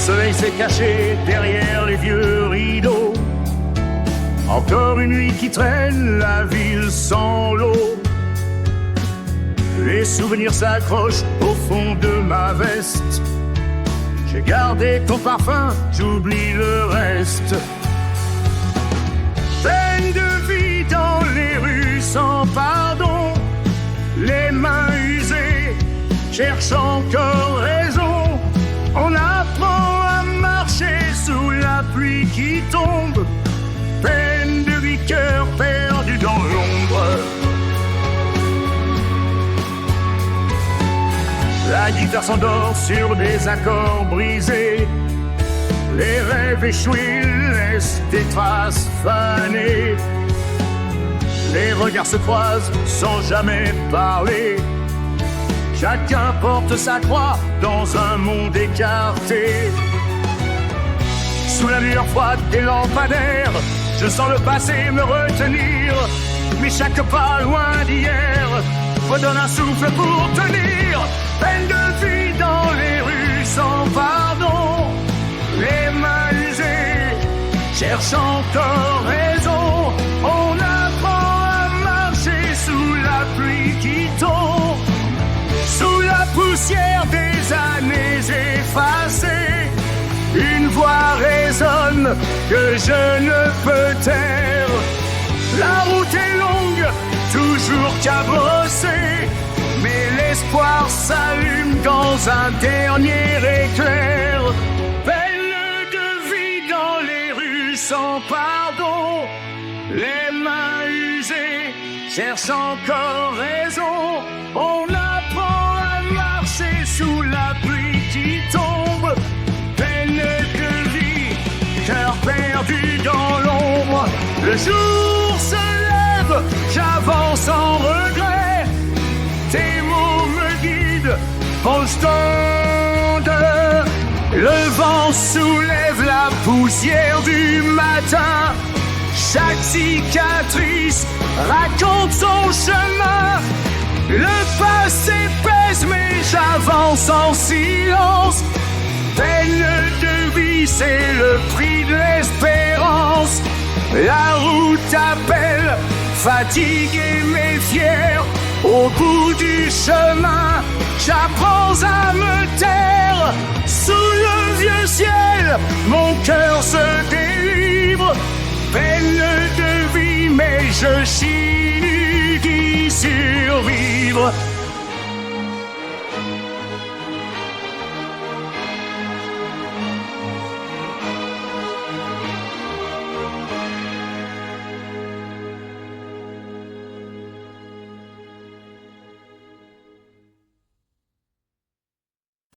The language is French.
soleil s'est caché derrière les vieux rideaux. Encore une nuit qui traîne la ville sans l'eau. Les souvenirs s'accrochent au fond de ma veste. J'ai gardé ton parfum, j'oublie le reste. Peine de vie dans les rues sans pardon. Les mains usées cherchent encore raison. On apprend à marcher sous la pluie qui tombe. Peine de vie, cœur perdu dans l'ombre. La guitare s'endort sur des accords brisés. Les rêves échoués laissent des traces fanées. Les regards se croisent sans jamais parler. Chacun porte sa croix dans un monde écarté. Sous la lueur froide des lampadaires, je sens le passé me retenir. Mais chaque pas loin d'hier redonne un souffle pour tenir. Peine de vie dans les rues sans pardon. Les mains usées cherchent encore raison. On apprend à marcher sous la pluie qui tombe. Sous la poussière des années effacées, une voix résonne que je ne peux taire. La route est longue, toujours cabossée, mais l'espoir s'allume dans un dernier éclair. Peine de vie dans les rues sans pardon. Les mains usées cherchent encore raison. On apprend à marcher sous la pluie qui tombe. Peine de vie, cœur perdu dans l'ombre. Le jour se lève, j'avance sans regret. Tes mots me guident, constante. Le vent soulève la poussière du matin. Chaque cicatrice raconte son chemin. Le passé pèse mais j'avance en silence. Peine de vie, c'est le prix de l'espérance. La route appelle, fatigué mais fier. Au bout du chemin, j'apprends à me taire. Sous le vieux ciel, mon cœur se délivre. Peine de vie, mais je chie d'y survivre.